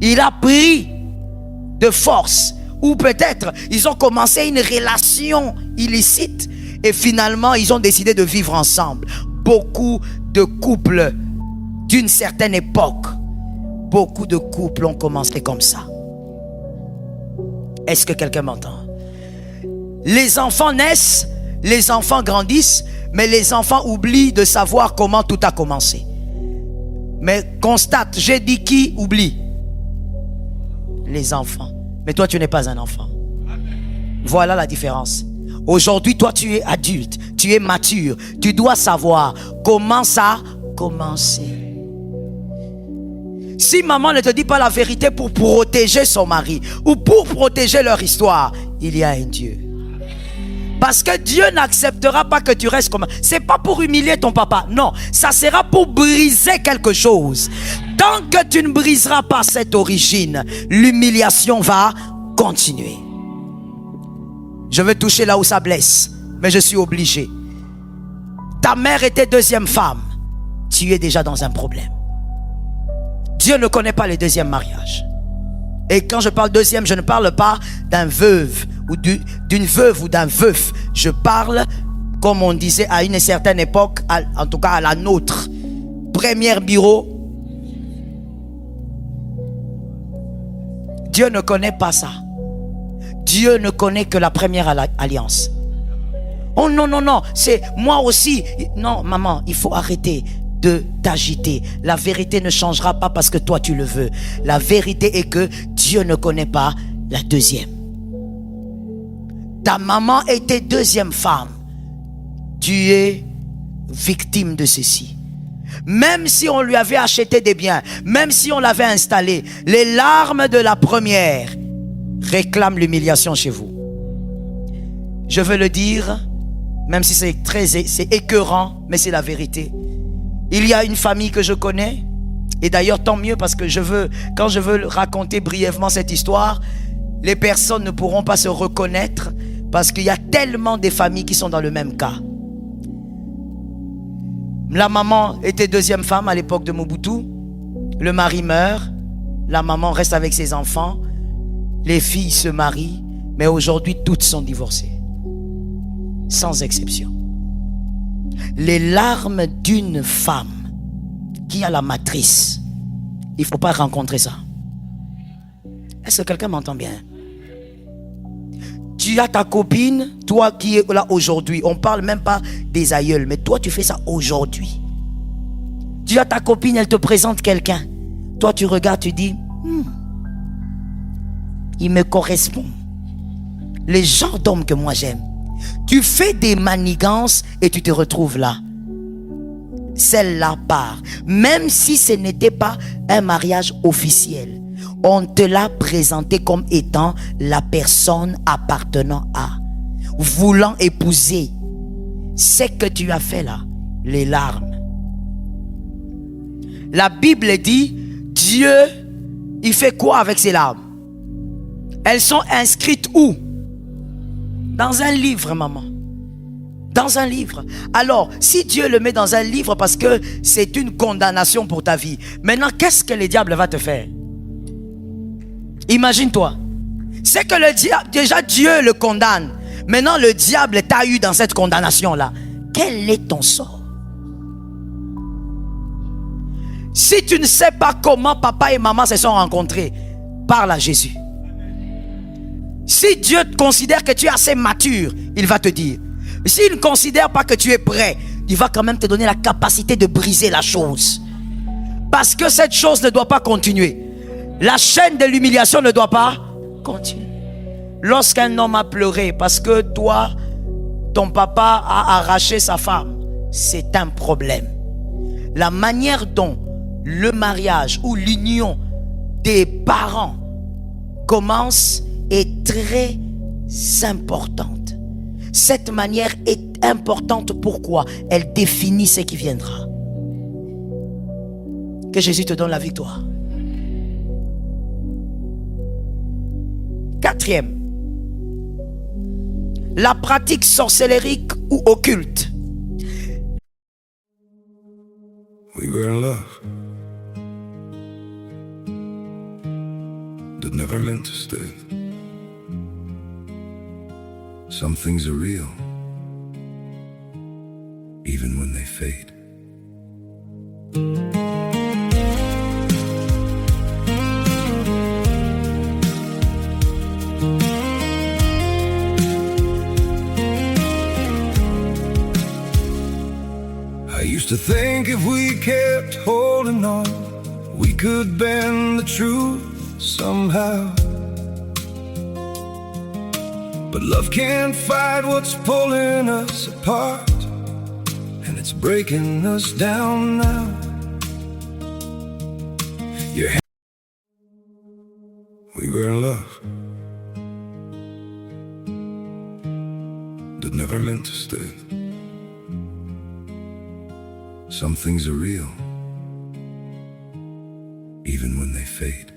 Il a pris de force. Ou peut-être ils ont commencé une relation illicite et finalement ils ont décidé de vivre ensemble. Beaucoup de couples d'une certaine époque, beaucoup de couples ont commencé comme ça. Est-ce que quelqu'un m'entend? Les enfants naissent, les enfants grandissent, mais les enfants oublient de savoir comment tout a commencé. Mais constate, j'ai dit qui oublie? Les enfants. Mais toi, tu n'es pas un enfant. Voilà la différence. Aujourd'hui, toi, tu es adulte, tu es mature. Tu dois savoir comment ça a commencé. Si maman ne te dit pas la vérité pour protéger son mari ou pour protéger leur histoire, il y a un Dieu. Parce que Dieu n'acceptera pas que tu restes comme... C'est pas pour humilier ton papa. Non, ça sera pour briser quelque chose. Tant que tu ne briseras pas cette origine, l'humiliation va continuer. Je veux toucher là où ça blesse, mais je suis obligé. Ta mère était 2e femme. Tu es déjà dans un problème. Dieu ne connaît pas les 2e mariages. Et quand je parle 2e, je ne parle pas d'un veuve ou d'une veuve ou d'un veuf. Je parle, comme on disait à une certaine époque, en tout cas à la nôtre. Premier bureau. Dieu ne connaît pas ça. Dieu ne connaît que la première alliance. Oh non, non, non, c'est moi aussi. Non, maman, il faut arrêter de t'agiter. La vérité ne changera pas parce que toi tu le veux. La vérité est que Dieu ne connaît pas la 2e. Ta maman était 2e femme. Tu es victime de ceci. Même si on lui avait acheté des biens, même si on l'avait installé, les larmes de la première réclament l'humiliation chez vous. Je veux le dire, même si c'est écœurant, mais c'est la vérité. Il y a une famille que je connais, et d'ailleurs tant mieux parce que quand je veux raconter brièvement cette histoire, les personnes ne pourront pas se reconnaître parce qu'il y a tellement de familles qui sont dans le même cas. La maman était deuxième femme à l'époque de Mobutu. Le mari meurt. La maman reste avec ses enfants. Les filles se marient. Mais aujourd'hui, toutes sont divorcées. Sans exception. Les larmes d'une femme qui a la matrice, il ne faut pas rencontrer ça. Est-ce que quelqu'un m'entend bien? Tu as ta copine, toi qui es là aujourd'hui. On ne parle même pas des aïeuls, mais toi tu fais ça aujourd'hui. Tu as ta copine, elle te présente quelqu'un. Toi tu regardes, tu dis, il me correspond. Les genres d'hommes que moi j'aime. Tu fais des manigances et tu te retrouves là. Celle-là part. Même si ce n'était pas un mariage officiel, on te l'a présenté comme étant la personne appartenant à, voulant épouser. C'est que tu as fait là, les larmes. La Bible dit, Dieu, il fait quoi avec ces larmes? Elles sont inscrites où? Dans un livre, maman. Dans un livre. Alors, si Dieu le met dans un livre parce que c'est une condamnation pour ta vie, maintenant, qu'est-ce que le diable va te faire? Imagine-toi. C'est que le diable, déjà Dieu le condamne. Maintenant, le diable t'a eu dans cette condamnation-là. Quel est ton sort? Si tu ne sais pas comment papa et maman se sont rencontrés, parle à Jésus. Si Dieu considère que tu es assez mature, il va te dire. S'il ne considère pas que tu es prêt, il va quand même te donner la capacité de briser la chose. Parce que cette chose ne doit pas continuer. La chaîne de l'humiliation ne doit pas continuer. Lorsqu'un homme a pleuré parce que toi, ton papa a arraché sa femme, c'est un problème. La manière dont le mariage ou l'union des parents commence est très importante. Cette manière est importante. Pourquoi? Elle définit ce qui viendra. Que Jésus te donne la victoire. Quatrième, la pratique sorcellérique ou occulte. We were in love that never meant to stay. Some things are real, even when they fade. I used to think if we kept holding on, we could bend the truth somehow. But love can't fight what's pulling us apart, and it's breaking us down now. We were in love that never meant to stay. Some things are real, even when they fade.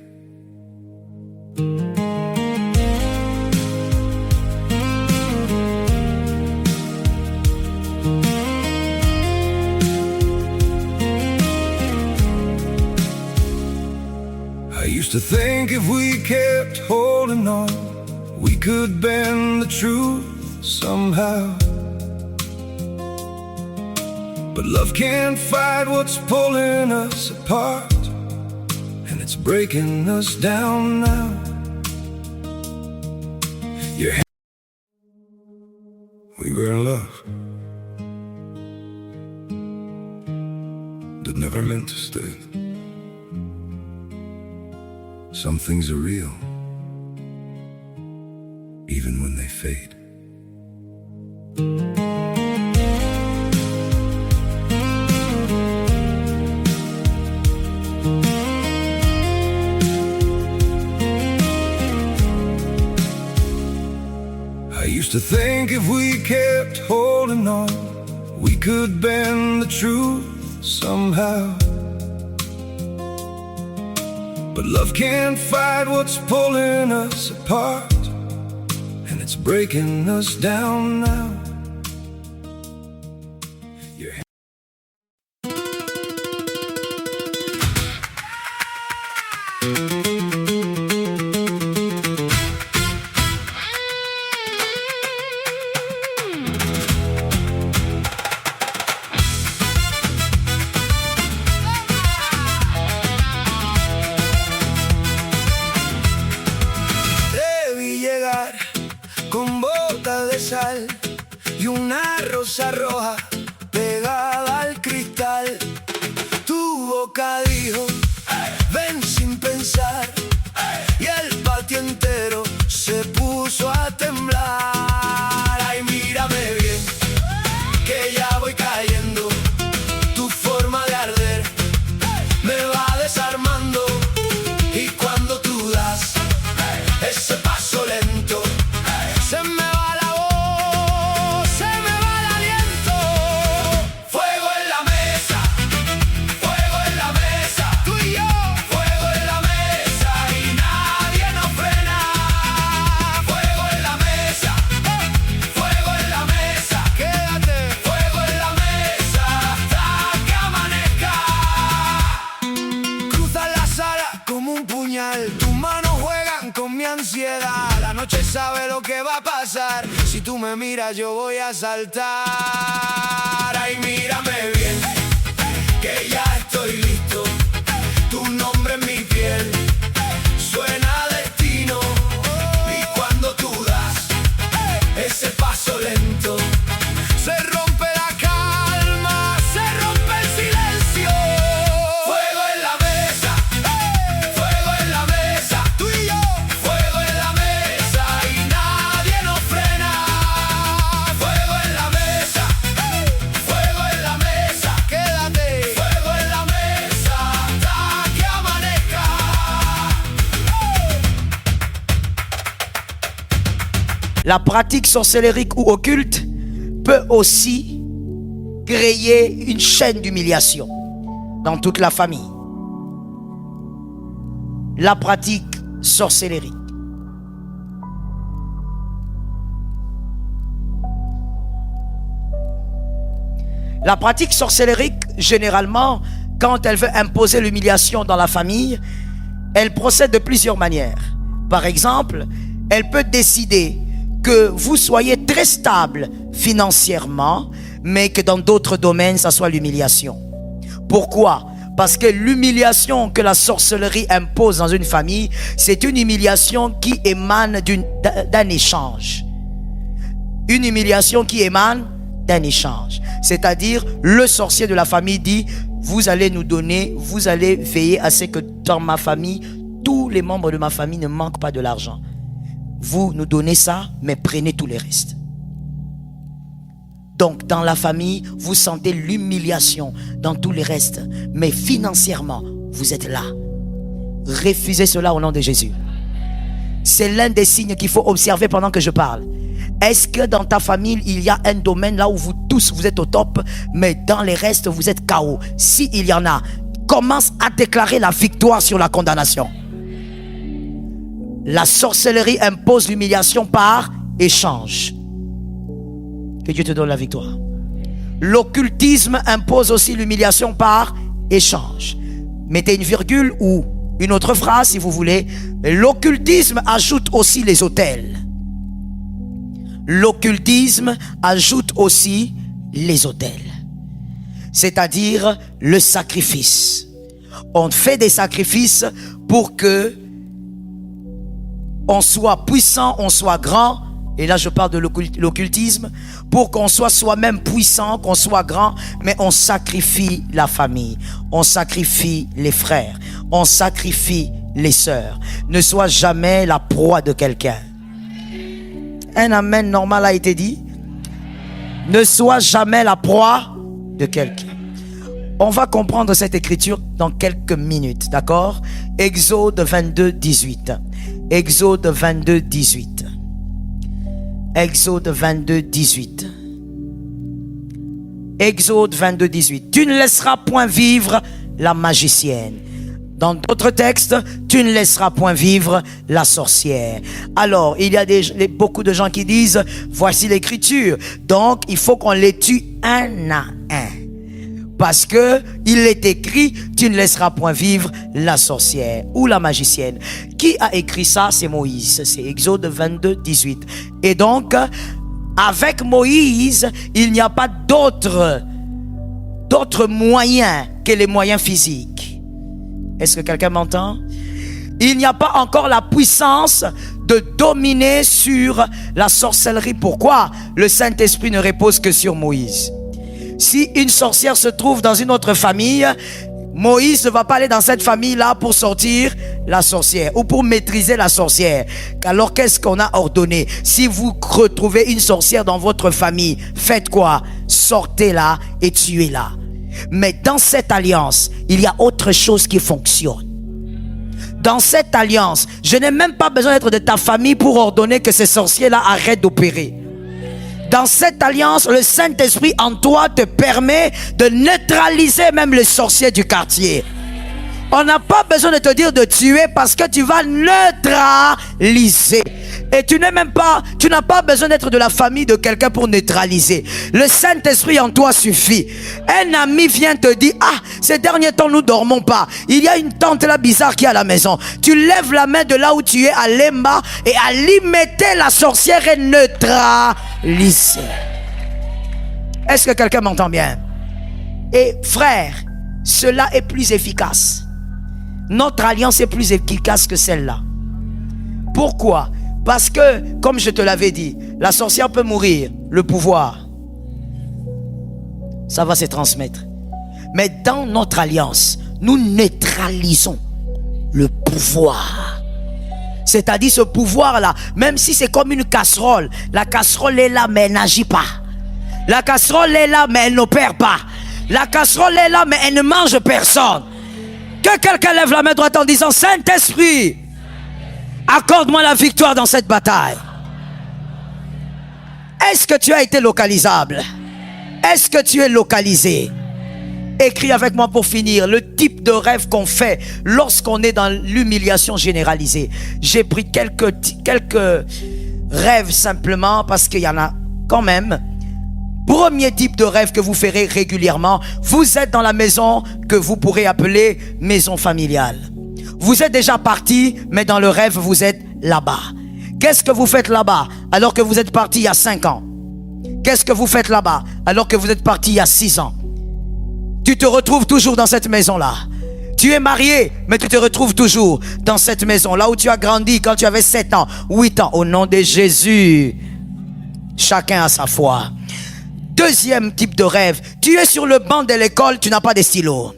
I used to think if we kept holding on, we could bend the truth somehow. But love can't fight what's pulling us apart, and it's breaking us down now. We were in love that never meant to stay. Some things are real, even when they fade. I used to think if we kept holding on, we could bend the truth somehow. But love can't fight what's pulling us apart, and it's breaking us down now. rosa roja pegada al cristal. Tu boca dijo, ven sin pensar, y el patio entero se puso a temblar. Ay, mírame bien, que ya voy cayendo. Tu forma de arder me va desarmando, y cuando tú das ese paso lento, se me va la voz, se me va el aliento. Fuego en la mesa, fuego en la mesa, tú y yo. Fuego en la mesa y nadie nos frena. Fuego en la mesa, fuego en la mesa, quédate. Fuego en la mesa hasta que amanezca. Cruza la sala como un puñal, tus manos juegan con mi ansiedad. La noche sabe lo que va a pasar, si tú me miras yo voy a saltar. Ay, mírame bien, que ya estoy listo. Tu nombre en mi piel suena a destino, y cuando tú das ese paso lento, se rompe la calma, se rompe el silencio. Fuego en la mesa, fuego en la mesa, tú y yo. Fuego en la mesa y nadie nos frena. Fuego en la mesa, fuego en la mesa, quédate. Fuego en la mesa hasta que amanezca. La pratique sorcellérique ou occulte peut aussi créer une chaîne d'humiliation dans toute la famille. La pratique sorcellérique. La pratique sorcellérique, généralement, quand elle veut imposer l'humiliation dans la famille, elle procède de plusieurs manières. Par exemple, elle peut décider que vous soyez très stable financièrement, mais que dans d'autres domaines, ça soit l'humiliation. Pourquoi? Parce que l'humiliation que la sorcellerie impose dans une famille, c'est une humiliation qui émane d'un échange. Une humiliation qui émane d'un échange. C'est-à-dire, le sorcier de la famille dit, vous allez nous donner, vous allez veiller à ce que dans ma famille, tous les membres de ma famille ne manquent pas de l'argent. Vous nous donnez ça, mais prenez tous les restes. Donc, dans la famille, vous sentez l'humiliation dans tous les restes. Mais financièrement, vous êtes là. Refusez cela au nom de Jésus. C'est l'un des signes qu'il faut observer pendant que je parle. Est-ce que dans ta famille, il y a un domaine là où vous tous, vous êtes au top, mais dans les restes, vous êtes KO? Si il y en a, commence à déclarer la victoire sur la condamnation. La sorcellerie impose l'humiliation par échange. Que Dieu te donne la victoire. L'occultisme impose aussi l'humiliation par échange. Mettez une virgule ou une autre phrase si vous voulez. L'occultisme ajoute aussi les autels. L'occultisme ajoute aussi les autels. C'est-à-dire le sacrifice. On fait des sacrifices pour que on soit puissant, on soit grand. Et là je parle de l'occultisme. Pour qu'on soit soi-même puissant, qu'on soit grand, mais on sacrifie la famille, on sacrifie les frères, on sacrifie les sœurs. Ne sois jamais la proie de quelqu'un. Un amen normal a été dit. Ne sois jamais la proie de quelqu'un. On va comprendre cette écriture dans quelques minutes, d'accord? Exode 22, 18. Exode 22, 18. Exode 22, 18. Exode 22, 18. Tu ne laisseras point vivre la magicienne. Dans d'autres textes, tu ne laisseras point vivre la sorcière. Alors, il y a beaucoup de gens qui disent, voici l'écriture. Donc, il faut qu'on les tue un à un. Parce que il est écrit, tu ne laisseras point vivre la sorcière ou la magicienne. Qui a écrit ça? C'est Moïse. C'est Exode 22, 18. Et donc, avec Moïse, il n'y a pas d'autres moyens que les moyens physiques. Est-ce que quelqu'un m'entend? Il n'y a pas encore la puissance de dominer sur la sorcellerie. Pourquoi le Saint-Esprit ne repose que sur Moïse? Si une sorcière se trouve dans une autre famille, Moïse ne va pas aller dans cette famille-là pour sortir la sorcière ou pour maîtriser la sorcière. Alors qu'est-ce qu'on a ordonné? Si vous retrouvez une sorcière dans votre famille, faites quoi? Sortez-la et tuez-la. Mais dans cette alliance, il y a autre chose qui fonctionne. Dans cette alliance, je n'ai même pas besoin d'être de ta famille pour ordonner que ces sorciers-là arrêtent d'opérer. Dans cette alliance, le Saint-Esprit en toi te permet de neutraliser même les sorciers du quartier. On n'a pas besoin de te dire de tuer parce que tu vas neutraliser. Et tu n'as pas besoin d'être de la famille de quelqu'un pour neutraliser. Le Saint-Esprit en toi suffit. Un ami vient te dire, ah, ces derniers temps nous dormons pas. Il y a une tante là bizarre qui est à la maison. Tu lèves la main de là où tu es à Lemba et à limiter la sorcière et neutraliser. Est-ce que quelqu'un m'entend bien? Et frère, cela est plus efficace. Notre alliance est plus efficace que celle-là. Pourquoi? Parce que, comme je te l'avais dit, la sorcière peut mourir, le pouvoir, ça va se transmettre. Mais dans notre alliance, nous neutralisons le pouvoir. C'est-à-dire ce pouvoir-là, même si c'est comme une casserole, la casserole est là mais elle n'agit pas. La casserole est là mais elle n'opère pas. La casserole est là mais elle ne mange personne. Que quelqu'un lève la main droite en disant, Saint-Esprit, accorde-moi la victoire dans cette bataille. Est-ce que tu as été localisable? Est-ce que tu es localisé? Écris avec moi pour finir le type de rêve qu'on fait lorsqu'on est dans l'humiliation généralisée. J'ai pris quelques rêves simplement parce qu'il y en a quand même. Premier type de rêve que vous ferez régulièrement, vous êtes dans la maison que vous pourrez appeler maison familiale. Vous êtes déjà parti, mais dans le rêve, vous êtes là-bas. Qu'est-ce que vous faites là-bas alors que vous êtes parti il y a 5 ans? Qu'est-ce que vous faites là-bas alors que vous êtes parti il y a 6 ans? Tu te retrouves toujours dans cette maison-là. Tu es marié, mais tu te retrouves toujours dans cette maison, là où tu as grandi quand tu avais 7 ans, 8 ans. Au nom de Jésus, chacun a sa foi. Deuxième type de rêve, tu es sur le banc de l'école, tu n'as pas de stylo.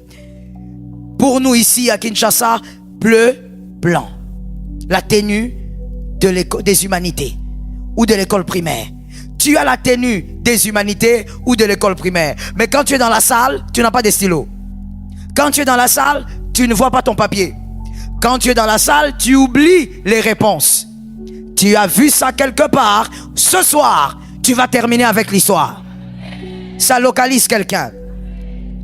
Pour nous ici à Kinshasa, bleu, blanc. La tenue de l'école des humanités ou de l'école primaire. Tu as la tenue des humanités ou de l'école primaire. Mais quand tu es dans la salle, tu n'as pas de stylo. Quand tu es dans la salle, tu ne vois pas ton papier. Quand tu es dans la salle, tu oublies les réponses. Tu as vu ça quelque part. Ce soir, tu vas terminer avec l'histoire. Ça localise quelqu'un.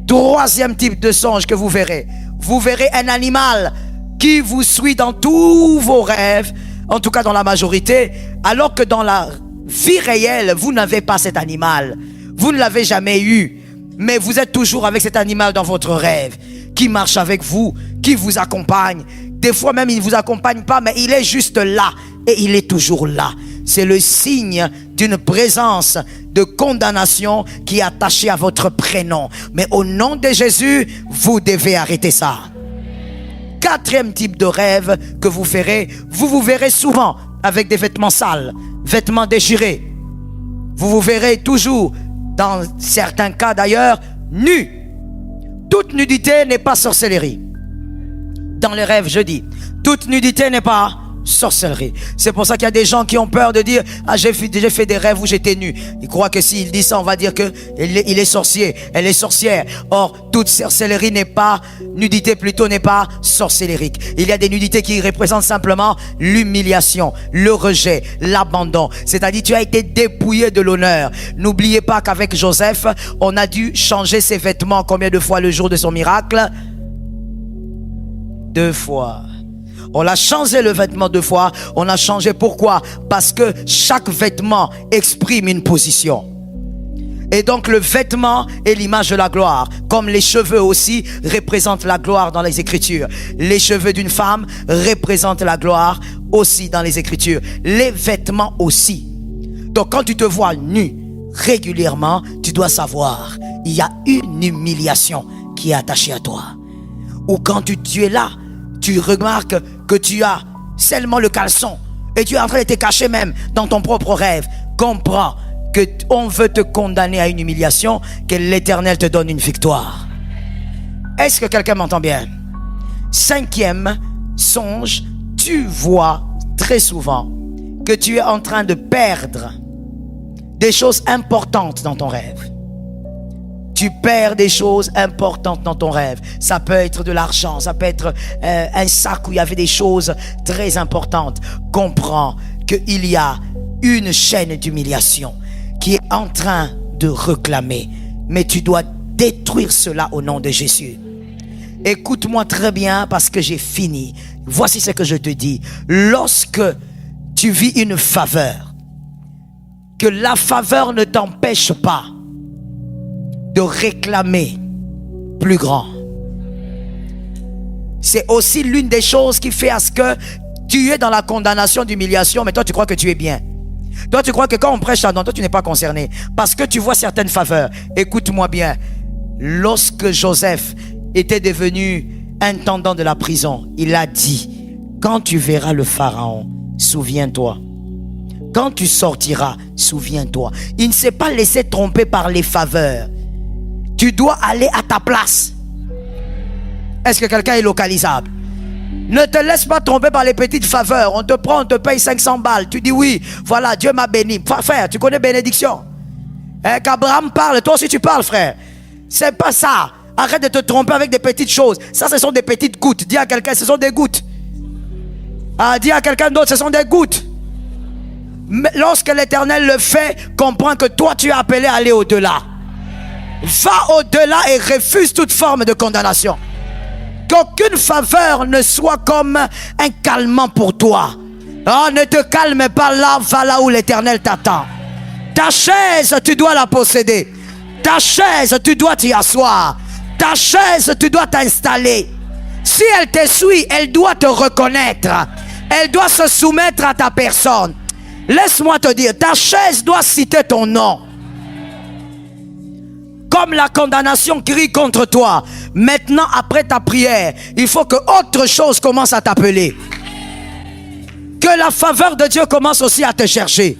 Troisième type de songe que vous verrez. Vous verrez un animal qui vous suit dans tous vos rêves, en tout cas dans la majorité, alors que dans la vie réelle, vous n'avez pas cet animal. Vous ne l'avez jamais eu, mais vous êtes toujours avec cet animal dans votre rêve, qui marche avec vous, qui vous accompagne. Des fois même, il ne vous accompagne pas, mais il est juste là, et il est toujours là. C'est le signe d'une présence de condamnation qui est attachée à votre prénom. Mais au nom de Jésus, vous devez arrêter ça. Quatrième type de rêve que vous ferez, vous vous verrez souvent avec des vêtements sales, vêtements déchirés. Vous vous verrez toujours, dans certains cas d'ailleurs, nus. Toute nudité n'est pas sorcellerie. Dans les rêves, je dis, toute nudité n'est pas sorcellerie. C'est pour ça qu'il y a des gens qui ont peur de dire, ah, j'ai fait des rêves où j'étais nu. Ils croient que s'il dit ça, on va dire que il est sorcier, elle est sorcière. Or, toute sorcellerie n'est pas, nudité plutôt n'est pas sorcellerique. Il y a des nudités qui représentent simplement l'humiliation, le rejet, l'abandon. C'est-à-dire, tu as été dépouillé de l'honneur. N'oubliez pas qu'avec Joseph, on a dû changer ses vêtements combien de fois le jour de son miracle? 2 fois. On a changé le vêtement 2 fois. On a changé pourquoi? Parce que chaque vêtement exprime une position. Et donc le vêtement est l'image de la gloire. Comme les cheveux aussi représentent la gloire dans les Écritures. Les cheveux d'une femme représentent la gloire aussi dans les Écritures. Les vêtements aussi. Donc quand tu te vois nu régulièrement, tu dois savoir, il y a une humiliation qui est attachée à toi. Ou quand tu es là, tu remarques que tu as seulement le caleçon et tu es en train de te cacher même dans ton propre rêve, comprends que on veut te condamner à une humiliation, que l'Éternel te donne une victoire. Est-ce que quelqu'un m'entend bien? 5e songe, tu vois très souvent que tu es en train de perdre des choses importantes dans ton rêve. Tu perds des choses importantes dans ton rêve. Ça peut être de l'argent, ça peut être un sac où il y avait des choses très importantes. Comprends qu'il y a une chaîne d'humiliation qui est en train de réclamer. Mais tu dois détruire cela au nom de Jésus. Écoute-moi très bien parce que j'ai fini. Voici ce que je te dis. Lorsque tu vis une faveur, que la faveur ne t'empêche pas de réclamer plus grand. C'est aussi l'une des choses qui fait à ce que tu es dans la condamnation d'humiliation, mais toi tu crois que tu es bien. Toi tu crois que quand on prêche là-dedans, toi tu n'es pas concerné parce que tu vois certaines faveurs. Écoute-moi bien, lorsque Joseph était devenu intendant de la prison, il a dit, quand tu verras le pharaon, souviens-toi. Quand tu sortiras, souviens-toi. Il ne s'est pas laissé tromper par les faveurs. Tu dois aller à ta place. Est-ce que quelqu'un est localisable? Ne te laisse pas tromper par les petites faveurs. On te prend, on te paye 500 balles. Tu dis oui, voilà, Dieu m'a béni. Frère, tu connais bénédiction? Qu'Abraham parle, toi aussi tu parles, frère. C'est pas ça. Arrête de te tromper avec des petites choses. Ça, ce sont des petites gouttes. Dis à quelqu'un, ce sont des gouttes. Dis à quelqu'un d'autre, ce sont des gouttes. Mais lorsque l'Éternel le fait, comprends que toi, tu es appelé à aller au-delà. Va au-delà et refuse toute forme de condamnation. Qu'aucune faveur ne soit comme un calmant pour toi. Oh, ne te calme pas là, va là où l'Éternel t'attend. Ta chaise, tu dois la posséder. Ta chaise, tu dois t'y asseoir. Ta chaise, tu dois t'installer. Si elle te suit, elle doit te reconnaître. Elle doit se soumettre à ta personne. Laisse-moi te dire, ta chaise doit citer ton nom. Comme la condamnation crie contre toi, maintenant après ta prière, il faut que autre chose commence à t'appeler. Que la faveur de Dieu commence aussi à te chercher.